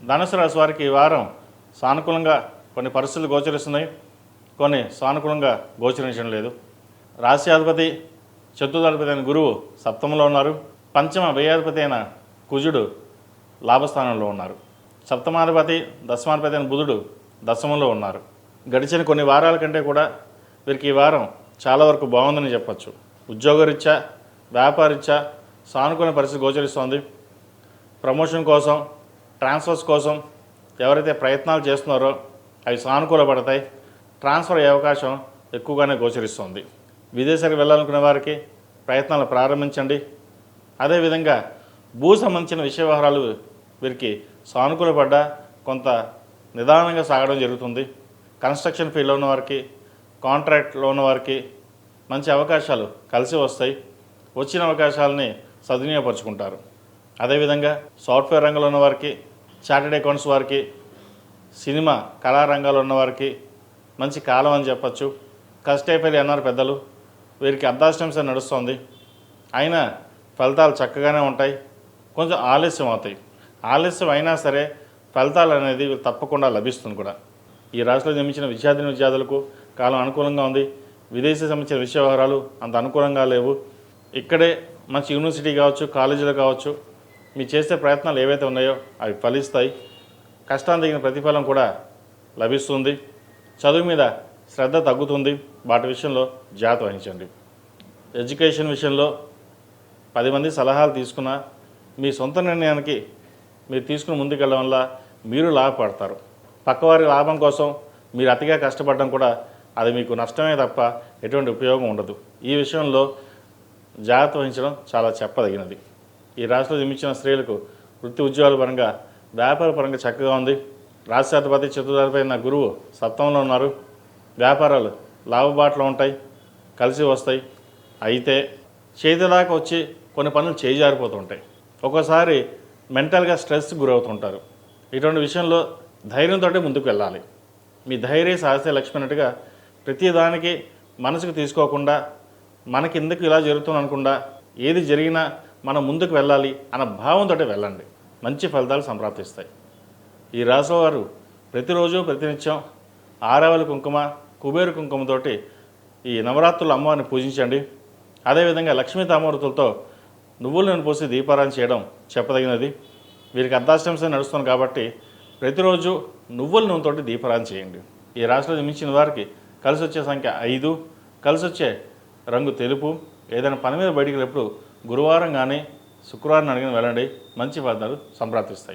ధనుసు రాశి వారికి ఈ వారం సానుకూలంగా కొన్ని పరిస్థితులు గోచరిస్తున్నాయి, కొన్ని సానుకూలంగా గోచరించడం లేదు. రాశ్యాధిపతి చతుర్థాధిపతి అయిన గురువు సప్తమంలో ఉన్నారు. పంచమ వ్యయాధిపతి అయిన కుజుడు లాభస్థానంలో ఉన్నారు. సప్తమాధిపతి దశమాధిపతి అయిన బుధుడు దశమంలో ఉన్నారు. గడిచిన కొన్ని వారాల కంటే కూడా వీరికి ఈ వారం చాలా వరకు బాగుందని చెప్పచ్చు. ఉద్యోగరీత్యా వ్యాపారరీత్యా సానుకూల పరిస్థితి గోచరిస్తోంది. ప్రమోషన్ కోసం, ట్రాన్స్ఫర్స్ కోసం ఎవరైతే ప్రయత్నాలు చేస్తున్నారో అవి సానుకూలపడతాయి. ట్రాన్స్ఫర్ అయ్యే అవకాశం ఎక్కువగానే గోచరిస్తుంది. విదేశాలకు వెళ్ళాలనుకునే వారికి ప్రయత్నాలు ప్రారంభించండి. అదేవిధంగా భూ సంబంధించిన విషయ వ్యవహారాలు వీరికి సానుకూలపడ్డా కొంత నిదానంగా సాగడం జరుగుతుంది. కన్స్ట్రక్షన్ ఫీల్డ్లో ఉన్న వారికి, కాంట్రాక్ట్లో ఉన్న వారికి మంచి అవకాశాలు కలిసి వస్తాయి. వచ్చిన అవకాశాలని సద్వినియోగపరుచుకుంటారు. అదేవిధంగా సాఫ్ట్వేర్ రంగంలో ఉన్న వారికి, చార్టెడ్ అకౌంట్స్ వారికి, సినిమా కళారంగాల్లో ఉన్న వారికి మంచి కాలం అని చెప్పచ్చు. కష్టైపోయి అన్నారు పెద్దలు. వీరికి అర్ధాష్టంశ నడుస్తుంది. అయినా ఫలితాలు చక్కగానే ఉంటాయి. కొంచెం ఆలస్యం అవుతాయి. ఆలస్యం అయినా సరే ఫలితాలు అనేది తప్పకుండా లభిస్తుంది కూడా. ఈ రాశిలో జన్మించిన విద్యార్థులకు కాలం అనుకూలంగా ఉంది. విదేశీ సంబంధించిన విషయ వ్యవహారాలు అంత అనుకూలంగా లేవు. ఇక్కడే మంచి యూనివర్సిటీ కావచ్చు, కాలేజీలో కావచ్చు, మీరు చేసే ప్రయత్నాలు ఏవైతే ఉన్నాయో అవి ఫలిస్తాయి. కష్టానికి తగిన ప్రతిఫలం కూడా లభిస్తుంది. చదువు మీద శ్రద్ధ తగ్గుతుంది. వాటి విషయంలో జాగ్రత్త వహించండి. ఎడ్యుకేషన్ విషయంలో 10 మంది సలహాలు తీసుకున్నా మీ సొంత నిర్ణయానికి మీరు తీసుకుని ముందుకెళ్ళడం వల్ల మీరు లాభపడతారు. పక్కవారి లాభం కోసం మీరు అతిగా కష్టపడడం కూడా అది మీకు నష్టమే తప్ప ఎటువంటి ఉపయోగం ఉండదు. ఈ విషయంలో జాగ్రత్త వహించడం చాలా చెప్పదగినది. ఈ రాశిలో జన్మించిన స్త్రీలకు వృత్తి ఉద్యోగాల పరంగా, వ్యాపార పరంగా చక్కగా ఉంది. రాశ్యాధిపతి చతుర్థాధిపతి అయిన గురువు సప్తమంలో ఉన్నారు. వ్యాపారాలు లాభబాట్లో ఉంటాయి, కలిసి వస్తాయి. అయితే చేతిదాకా వచ్చి కొన్ని పనులు చేజారిపోతూ ఉంటాయి. ఒక్కోసారి మెంటల్గా స్ట్రెస్ గురవుతుంటారు. ఇటువంటి విషయంలో ధైర్యంతో ముందుకు వెళ్ళాలి. మీ ధైర్య సాహసే లక్ష్మి అన్నట్టుగా ప్రతిదానికి మనసుకు తీసుకోకుండా, మనకి ఎందుకు ఇలా జరుగుతుంది అనకుండా, ఏది జరిగినా మనం ముందుకు వెళ్ళాలి అన్న భావంతో వెళ్ళండి. మంచి ఫలితాలు సంప్రాప్తిస్తాయి. ఈ రాశి వారు ప్రతిరోజు ప్రతినిత్యం ఆరావళి కుంకుమ, కుబేరు కుంకుమతోటి ఈ నవరాత్రుల అమ్మవారిని పూజించండి. అదేవిధంగా లక్ష్మీ తామూర్తులతో నువ్వుల నూనె పోసి దీపారాధన చేయడం చెప్పదగినది. వీరికి అర్ధాష్టంశ నడుస్తుంది కాబట్టి ప్రతిరోజు నువ్వుల నూనెతోటి దీపారాధన చేయండి. ఈ రాశిలో జన్మించిన వారికి కలిసి వచ్చే సంఖ్య 5, కలిసి వచ్చే రంగు తెలుపు. ఏదైనా పని మీద బయటికి వెళ్ళినప్పుడు గురువారం కానీ శుక్రవారం అడిగిన వెళ్ళండి. మంచి ఫలితాలు సంప్రాప్తిస్తాయి.